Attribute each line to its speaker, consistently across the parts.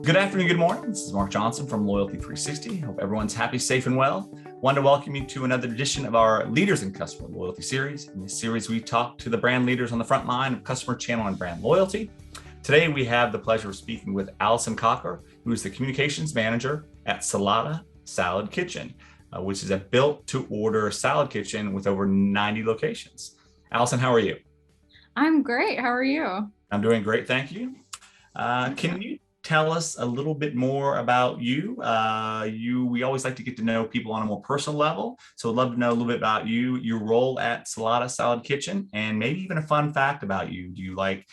Speaker 1: Good afternoon, good morning. This is Mark Johnson from Loyalty 360. Hope everyone's happy, safe, and well. Wanted to welcome you to another edition of our Leaders in Customer Loyalty series. In this series, we talk to the brand leaders on the front line of customer channel and brand loyalty. Today, we have the pleasure of speaking with Allison Cocker, who is the communications manager at Salata Salad Kitchen, which is a built-to-order salad kitchen with over 90 locations. Allison, how are you?
Speaker 2: I'm great. How are you?
Speaker 1: I'm doing great, thank you. Can you tell us a little bit more about you? We always like to get to know people on a more personal level. So I'd love to know a little bit about you, your role at Salata Salad Kitchen, and maybe even a fun fact about you. Do you like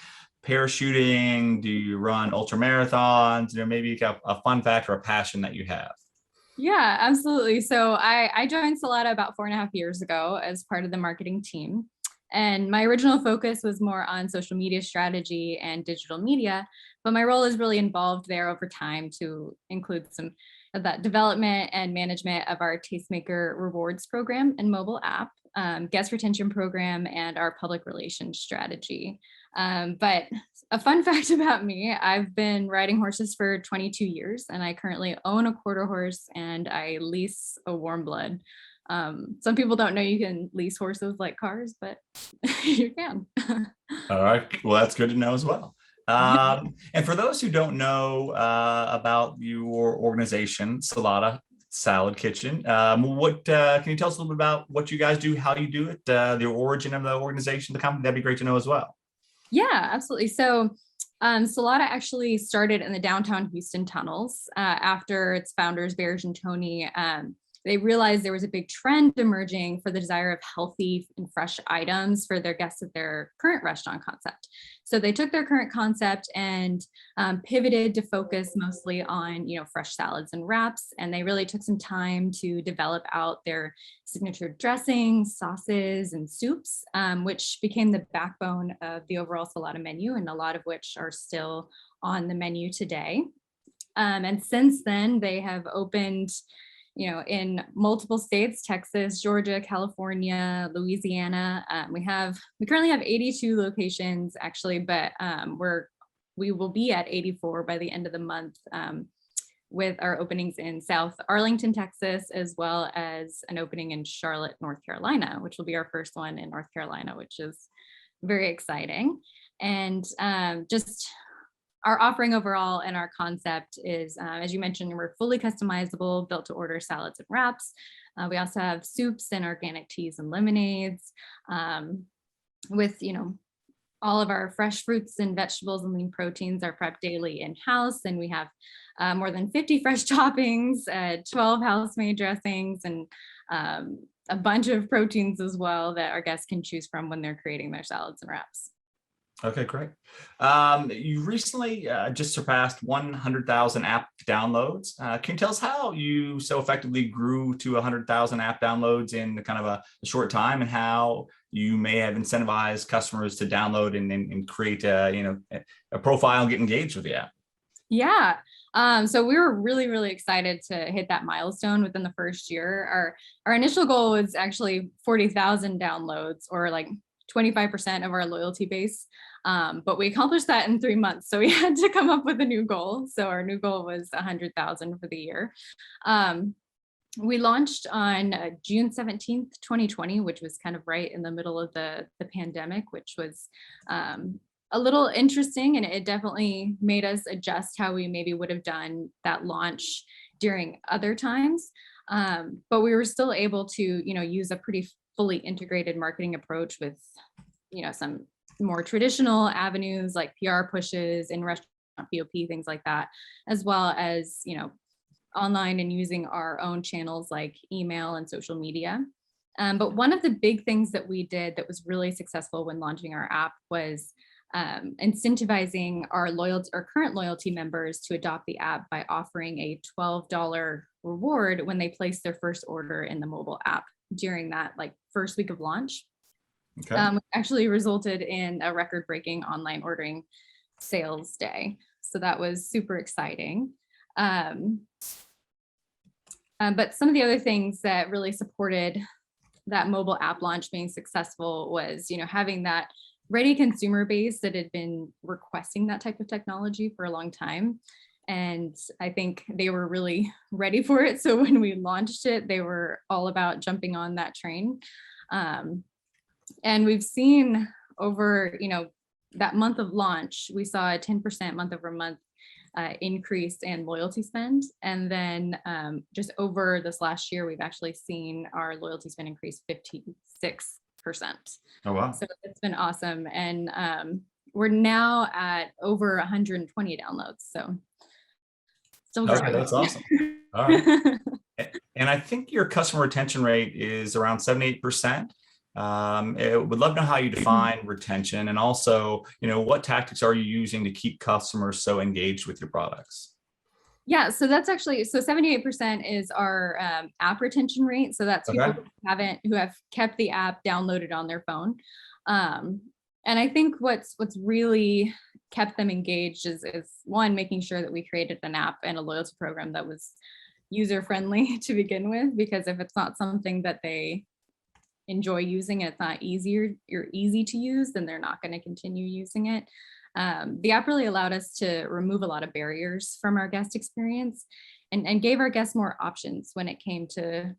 Speaker 1: parachuting? Do you run ultra marathons? Maybe a fun fact or a passion that you have.
Speaker 2: Yeah, absolutely. So I joined Salata about 4.5 years ago as part of the marketing team. And my original focus was more on social media strategy and digital media, but my role is really involved there over time to include some of that development and management of our Tastemaker rewards program and mobile app, guest retention program, and our public relations strategy. But a fun fact about me, I've been riding horses for 22 years, and I currently own a quarter horse and I lease a warm blood. Some people don't know you can lease horses like cars, but you can.
Speaker 1: All right, well, that's good to know as well. And for those who don't know about your organization, Salata Salad Kitchen, what can you tell us a little bit about what you guys do, how you do it, the origin of the organization, the company? That'd be great to know as well.
Speaker 2: Yeah, absolutely. So Salata actually started in the downtown Houston tunnels after its founders, Bears and Tony. They realized there was a big trend emerging for the desire of healthy and fresh items for their guests at their current restaurant concept. So they took their current concept and pivoted to focus mostly on, fresh salads and wraps. And they really took some time to develop out their signature dressings, sauces, and soups, which became the backbone of the overall Salata menu, and a lot of which are still on the menu today. And since then, they have opened in multiple states: Texas, Georgia, California, Louisiana. We currently have 82 locations actually, but we will be at 84 by the end of the month, with our openings in South Arlington, Texas, as well as an opening in Charlotte, North Carolina, which will be our first one in North Carolina, which is very exciting. And just our offering overall and our concept is, as you mentioned, we're fully customizable, built to order salads and wraps. We also have soups and organic teas and lemonades, with, all of our fresh fruits and vegetables and lean proteins are prepped daily in-house. And we have more than 50 fresh toppings, 12 house-made dressings, and a bunch of proteins as well that our guests can choose from when they're creating their salads and wraps.
Speaker 1: Okay, great. You recently just surpassed 100,000 app downloads. Can you tell us how you so effectively grew to 100,000 app downloads in kind of a short time, and how you may have incentivized customers to download and create a profile and get engaged with the app?
Speaker 2: Yeah. So we were really, really excited to hit that milestone within the first year. Our initial goal was actually 40,000 downloads, or like 25% of our loyalty base. But we accomplished that in 3 months. So we had to come up with a new goal. So our new goal was 100,000 for the year. We launched on June 17th, 2020, which was kind of right in the middle of the pandemic, which was a little interesting. And it definitely made us adjust how we maybe would have done that launch during other times. But we were still able to, use a pretty fully integrated marketing approach with, some more traditional avenues like PR pushes and restaurant POP, things like that, as well as, online and using our own channels like email and social media. But one of the big things that we did that was really successful when launching our app was incentivizing our current loyalty members to adopt the app by offering a $12 reward when they place their first order in the mobile app during that first week of launch.
Speaker 1: Okay.
Speaker 2: Actually resulted in a record-breaking online ordering sales day. So that was super exciting. But some of the other things that really supported that mobile app launch being successful was, having that ready consumer base that had been requesting that type of technology for a long time. And I think they were really ready for it. So when we launched it, they were all about jumping on that train. And we've seen over, that month of launch, we saw a 10% month over month increase in loyalty spend. And then just over this last year, we've actually seen our loyalty spend increase 56%.
Speaker 1: Oh, wow.
Speaker 2: So it's been awesome. And we're now at over 120 downloads. So still growing.
Speaker 1: Okay, that's awesome. All right. And I think your customer retention rate is around 78%. Would love to know how you define retention, and also, what tactics are you using to keep customers so engaged with your products?
Speaker 2: Yeah, so that's actually, 78% is our app retention rate. So that's people who have kept the app downloaded on their phone. And I think what's really kept them engaged is one, making sure that we created an app and a loyalty program that was user friendly to begin with, because if it's not something that they enjoy using, it's not easy to use, then they're not going to continue using it. The app really allowed us to remove a lot of barriers from our guest experience and gave our guests more options when it came to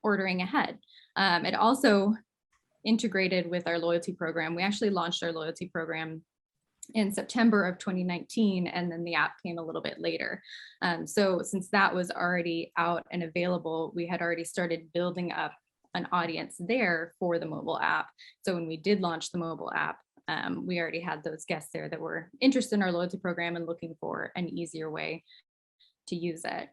Speaker 2: ordering ahead. It also integrated with our loyalty program. We actually launched our loyalty program in September of 2019, and then the app came a little bit later. So since that was already out and available, we had already started building up an audience there for the mobile app. So when we did launch the mobile app, we already had those guests there that were interested in our loyalty program and looking for an easier way to use it.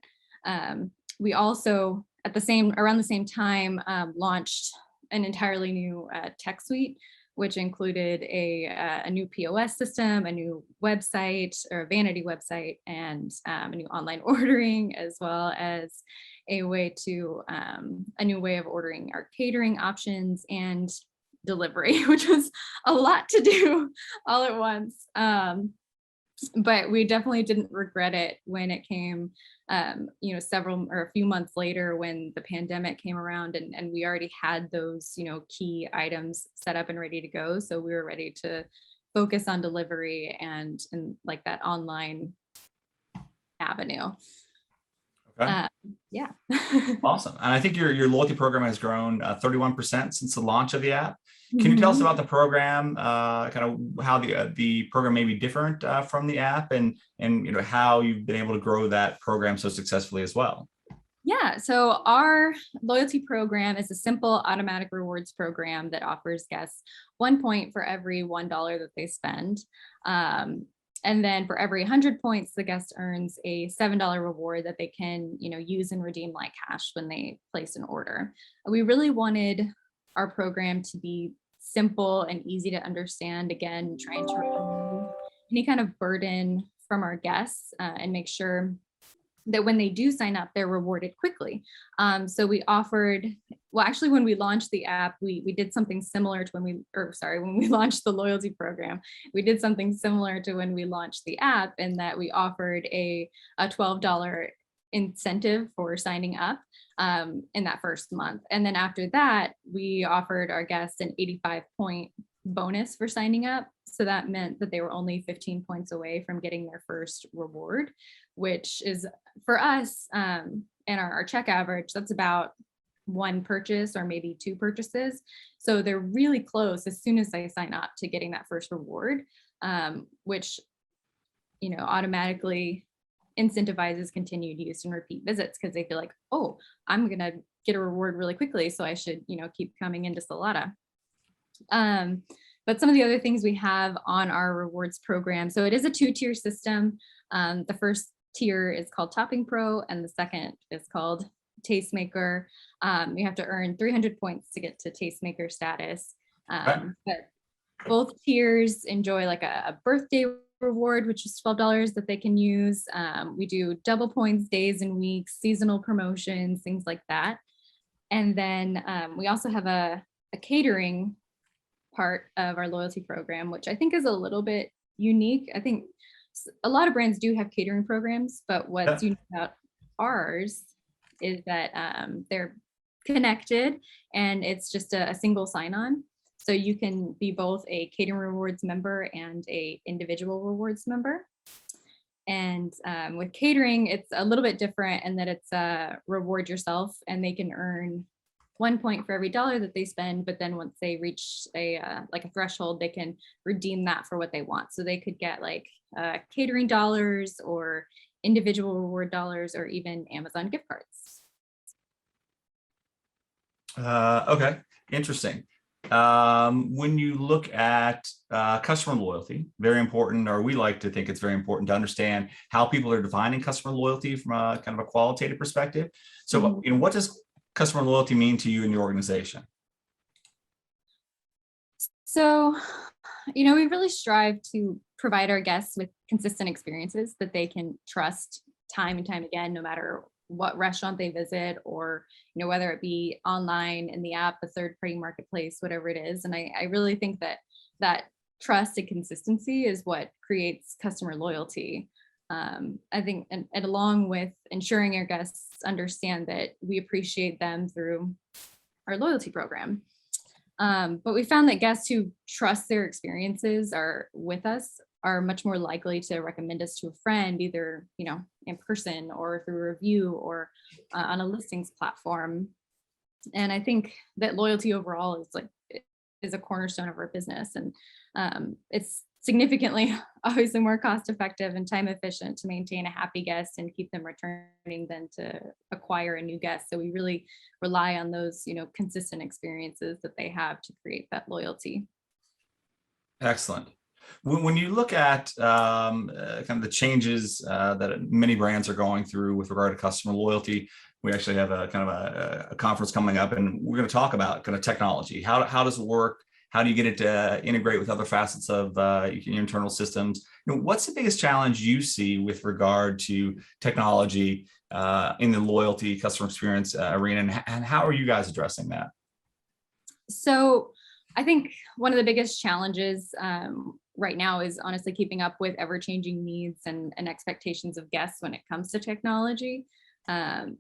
Speaker 2: We also, around the same time, launched an entirely new tech suite, which included a new POS system, a new website or a vanity website, and a new online ordering, as well as a new way of ordering our catering options and delivery, which was a lot to do all at once. But we definitely didn't regret it when it came, a few months later, when the pandemic came around, and we already had those, key items set up and ready to go. So we were ready to focus on delivery and like that online avenue.
Speaker 1: Okay.
Speaker 2: Yeah.
Speaker 1: Awesome. And I think your loyalty program has grown 31% since the launch of the app. Can you tell us about the program, kind of how the program may be different from the app, and how you've been able to grow that program so successfully as well?
Speaker 2: Yeah, so our loyalty program is a simple automatic rewards program that offers guests 1 point for every $1 that they spend. And then for every 100 points, the guest earns a $7 reward that they can, use and redeem like cash when they place an order. We really wanted our program to be simple and easy to understand, again, trying to remove any kind of burden from our guests and make sure that when they do sign up, they're rewarded quickly. So we offered, actually, when we launched the app, we did something similar to when we launched the loyalty program. We did something similar to when we launched the app, in that we offered a $12 incentive for signing up in that first month. And then after that, we offered our guests an 85-point bonus for signing up. So that meant that they were only 15 points away from getting their first reward, which is, for us, and our check average, that's about one purchase or maybe two purchases. So they're really close as soon as they sign up to getting that first reward, which, automatically incentivizes continued use and repeat visits, because they feel like, oh, I'm going to get a reward really quickly, so I should, keep coming into Salata. But some of the other things we have on our rewards program, so it is a 2-tier system. The first tier is called Topping Pro, and the second is called Tastemaker. You have to earn 300 points to get to Tastemaker status. But both tiers enjoy like a birthday reward, which is $12 that they can use. We do double points days and weeks, seasonal promotions, things like that. And then we also have a catering part of our loyalty program, which I think is a little bit unique. I think a lot of brands do have catering programs, but what's unique about ours is that they're connected, and it's just a single sign-on. So you can be both a catering rewards member and a individual rewards member. And with catering, it's a little bit different in that it's reward yourself, and they can earn 1 point for every dollar that they spend. But then once they reach a like a threshold, they can redeem that for what they want. So they could get like catering dollars or individual reward dollars or even Amazon gift cards.
Speaker 1: Okay, interesting. When you look at customer loyalty, very important, or we like to think it's very important to understand how people are defining customer loyalty from a kind of a qualitative perspective. So, what does customer loyalty mean to you and your organization?
Speaker 2: So, we really strive to provide our guests with consistent experiences that they can trust time and time again, no matter what restaurant they visit, or whether it be online, in the app, a third-party marketplace, whatever it is. And I really think that trust and consistency is what creates customer loyalty. I think, and along with ensuring our guests understand that we appreciate them through our loyalty program. But we found that guests who trust their experiences are with us are much more likely to recommend us to a friend, either in person or through a review or on a listings platform. And I think that loyalty overall is a cornerstone of our business, and it's significantly obviously more cost effective and time efficient to maintain a happy guest and keep them returning than to acquire a new guest. So we really rely on those consistent experiences that they have to create that loyalty.
Speaker 1: Excellent. When you look at kind of the changes that many brands are going through with regard to customer loyalty, we actually have a kind of a conference coming up, and we're going to talk about kind of technology. How does it work? How do you get it to integrate with other facets of your internal systems? What's the biggest challenge you see with regard to technology in the loyalty customer experience arena, and how are you guys addressing that?
Speaker 2: So I think one of the biggest challenges right now is honestly keeping up with ever-changing needs and expectations of guests when it comes to technology.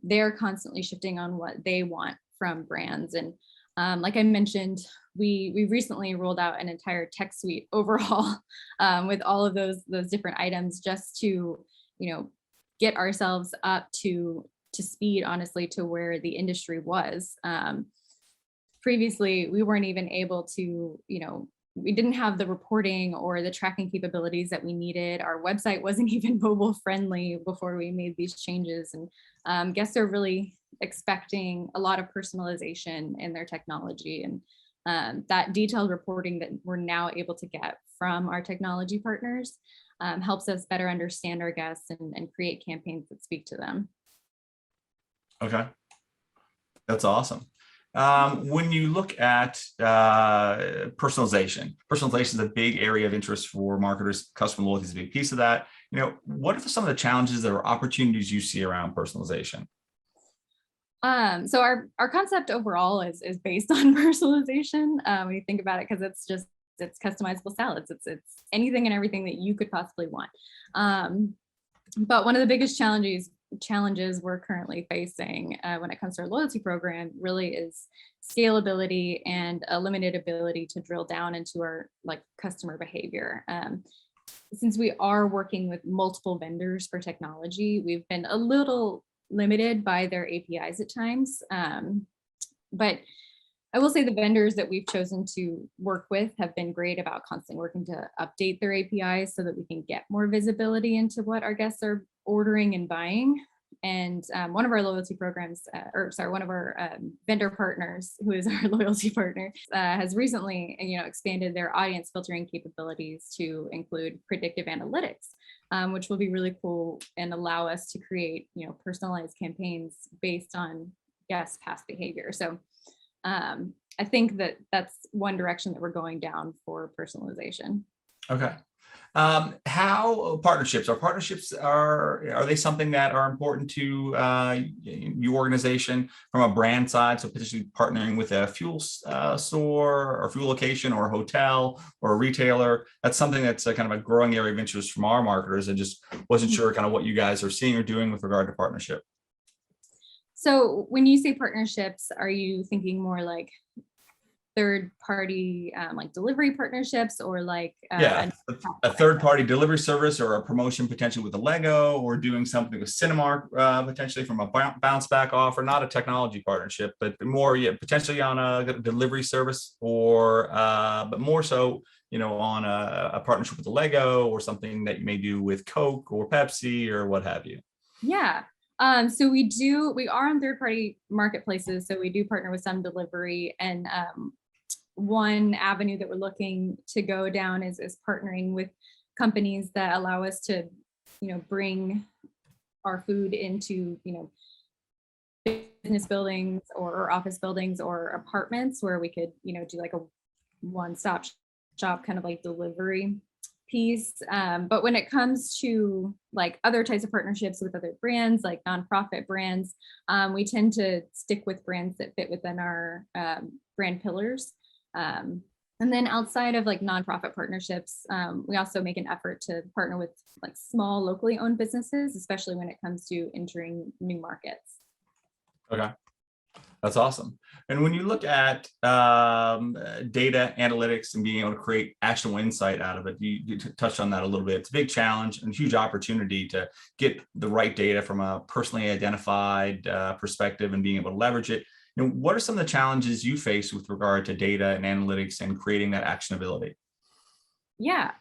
Speaker 2: They're constantly shifting on what they want from brands. And like I mentioned, we recently rolled out an entire tech suite overhaul with all of those different items, just to get ourselves up to speed, honestly, to where the industry was. Previously, we weren't even able to, we didn't have the reporting or the tracking capabilities that we needed. Our website wasn't even mobile friendly before we made these changes. And guests are really expecting a lot of personalization in their technology. And that detailed reporting that we're now able to get from our technology partners helps us better understand our guests and create campaigns that speak to them.
Speaker 1: Okay, that's awesome. When you look at personalization is a big area of interest for marketers. Customer loyalty is a big piece of that. What are some of the challenges or opportunities you see around personalization?
Speaker 2: So our concept overall is based on personalization. When you think about it, because it's customizable salads. It's anything and everything that you could possibly want. But one of the biggest challenges we're currently facing when it comes to our loyalty program really is scalability and a limited ability to drill down into our customer behavior. Since we are working with multiple vendors for technology, we've been a little limited by their APIs at times. But I will say the vendors that we've chosen to work with have been great about constantly working to update their APIs so that we can get more visibility into what our guests are ordering and buying. And one of our loyalty programs, one of our vendor partners, who is our loyalty partner, has recently, expanded their audience filtering capabilities to include predictive analytics, which will be really cool and allow us to create, personalized campaigns based on guests' past behavior. So I think that's one direction that we're going down for personalization.
Speaker 1: Okay. How partnerships are they something that are important to your organization from a brand side? So potentially partnering with a fuel store or fuel location or a hotel or a retailer. That's something that's kind of a growing area of interest from our marketers, and just wasn't sure kind of what you guys are seeing or doing with regard to partnership.
Speaker 2: So when you say partnerships, are you thinking more like third party like delivery partnerships or like
Speaker 1: Yeah, a third party delivery service or a promotion potentially with a Lego or doing something with Cinemark potentially from a bounce back offer, not a technology partnership, but more potentially on a delivery service or but more so, on a partnership with a Lego or something that you may do with Coke or Pepsi or what have you.
Speaker 2: Yeah. So we are on third party marketplaces. So we do partner with some delivery, and one avenue that we're looking to go down is partnering with companies that allow us to, bring our food into, business buildings or office buildings or apartments where we could, do like a one-stop shop kind of like delivery piece. But when it comes to like other types of partnerships with other brands, like nonprofit brands, we tend to stick with brands that fit within our brand pillars. And then outside of like nonprofit partnerships, we also make an effort to partner with like small locally owned businesses, especially when it comes to entering new markets.
Speaker 1: Okay. That's awesome. And when you look at data analytics and being able to create actionable insight out of it, you touched on that a little bit. It's a big challenge and huge opportunity to get the right data from a personally identified perspective and being able to leverage it. What are some of the challenges you face with regard to data and analytics and creating that actionability?
Speaker 2: Yeah.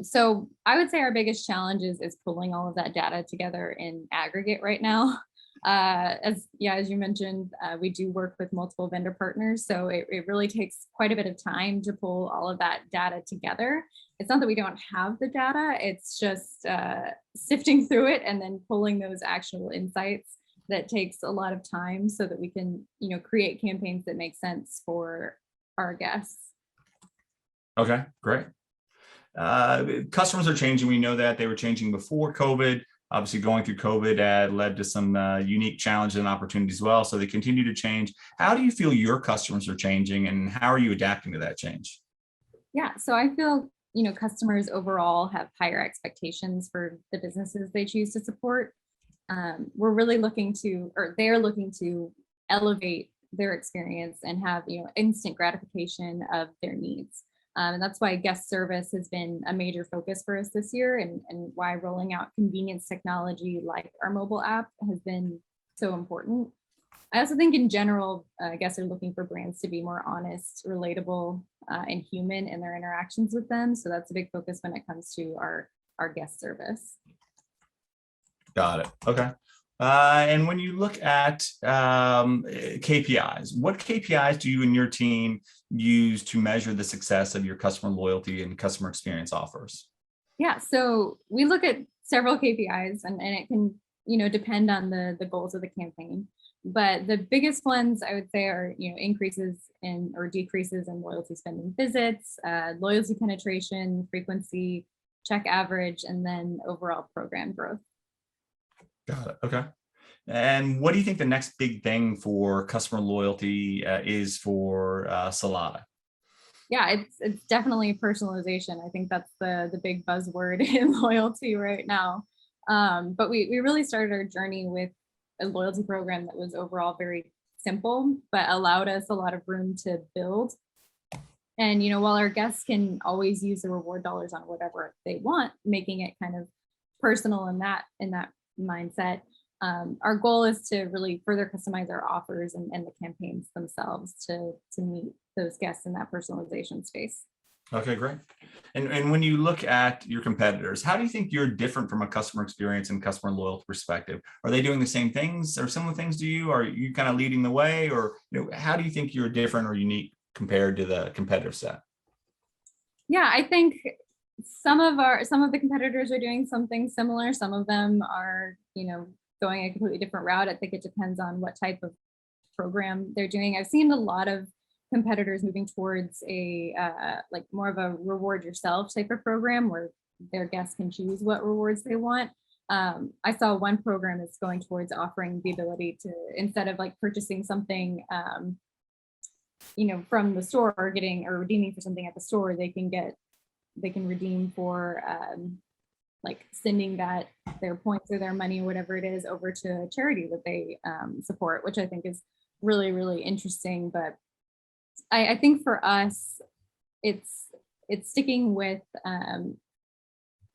Speaker 2: So I would say our biggest challenge is pulling all of that data together in aggregate right now. As you mentioned, we do work with multiple vendor partners, so it really takes quite a bit of time to pull all of that data together. It's not that we don't have the data, it's just sifting through it and then pulling those actionable insights that takes a lot of time so that we can, create campaigns that make sense for our guests.
Speaker 1: Okay, great. Customers are changing. We know that they were changing before COVID. Obviously, going through COVID led to some unique challenges and opportunities as well. So they continue to change. How do you feel your customers are changing, and how are you adapting to that change?
Speaker 2: Yeah, so I feel, customers overall have higher expectations for the businesses they choose to support. We're really they're looking to elevate their experience and have, instant gratification of their needs. And that's why guest service has been a major focus for us this year, and why rolling out convenience technology like our mobile app has been so important. I also think in general, guests are looking for brands to be more honest, relatable, and human in their interactions with them. So that's a big focus when it comes to our guest service.
Speaker 1: Got it. Okay. And when you look at KPIs, what KPIs do you and your team use to measure the success of your customer loyalty and customer experience offers?
Speaker 2: Yeah, so we look at several KPIs, and it can, depend on the goals of the campaign. But the biggest ones I would say are, increases in or decreases in loyalty spending visits, loyalty penetration, frequency, check average, and then overall program growth.
Speaker 1: Got it. Okay. And what do you think the next big thing for customer loyalty is for Salata?
Speaker 2: Yeah, it's definitely personalization. I think that's the big buzzword in loyalty right now. But we really started our journey with a loyalty program that was overall very simple, but allowed us a lot of room to build. And while our guests can always use the reward dollars on whatever they want, making it kind of personal in that mindset. Our goal is to really further customize our offers and the campaigns themselves to meet those guests in that personalization space.
Speaker 1: Okay, great. And when you look at your competitors, how do you think you're different from a customer experience and customer loyalty perspective? Are they doing the same things or similar things to you? Are you kind of leading the way, or how do you think you're different or unique compared to the competitive set?
Speaker 2: Yeah, I think some of the competitors are doing something similar. Some of them are, going a completely different route. I think it depends on what type of program they're doing. I've seen a lot of competitors moving towards a like more of a reward yourself type of program where their guests can choose what rewards they want. I saw one program that's going towards offering the ability to, instead of like purchasing something, from the store or redeeming for something at the store, they can redeem for like sending their points or their money or whatever it is over to a charity that they support, which I think is really, really interesting. But I think for us, it's sticking with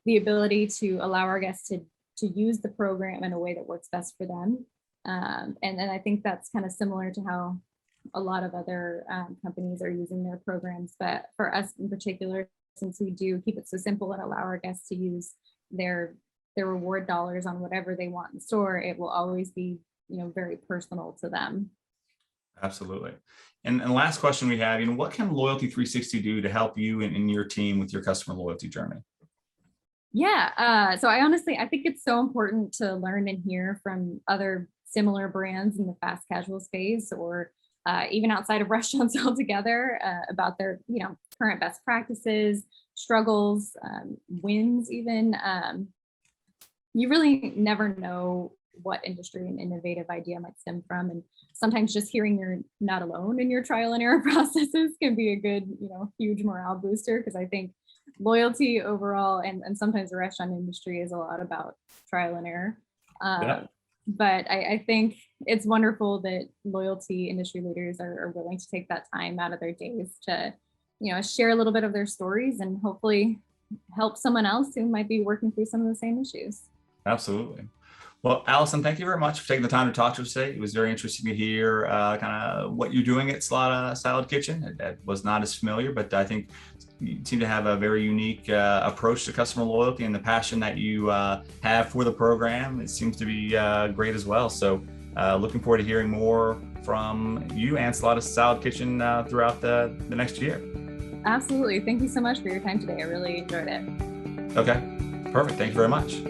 Speaker 2: the ability to allow our guests to use the program in a way that works best for them. And I think that's kind of similar to how a lot of other companies are using their programs. But for us in particular, since we do keep it so simple and allow our guests to use their reward dollars on whatever they want in the store, it will always be, very personal to them.
Speaker 1: Absolutely. And last question we had, what can Loyalty 360 do to help you and your team with your customer loyalty journey?
Speaker 2: Yeah. So I think it's so important to learn and hear from other similar brands in the fast casual space, or even outside of restaurants altogether, about their, current best practices, struggles, wins even. You really never know what industry an innovative idea might stem from. And sometimes just hearing you're not alone in your trial and error processes can be a good, huge morale booster, because I think loyalty overall, and sometimes the restaurant industry, is a lot about trial and error.
Speaker 1: Yeah.
Speaker 2: But I think it's wonderful that loyalty industry leaders are willing to take that time out of their days to, share a little bit of their stories and hopefully help someone else who might be working through some of the same issues.
Speaker 1: Absolutely. Well, Allison, thank you very much for taking the time to talk to us today. It was very interesting to hear kind of what you're doing at Salata Salad Kitchen. That was not as familiar, but I think you seem to have a very unique approach to customer loyalty, and the passion that you have for the program, it seems to be great as well. So looking forward to hearing more from you and Salata Salad Kitchen throughout the next year.
Speaker 2: Absolutely. Thank you so much for your time today. I really enjoyed it.
Speaker 1: Okay, perfect. Thank you very much.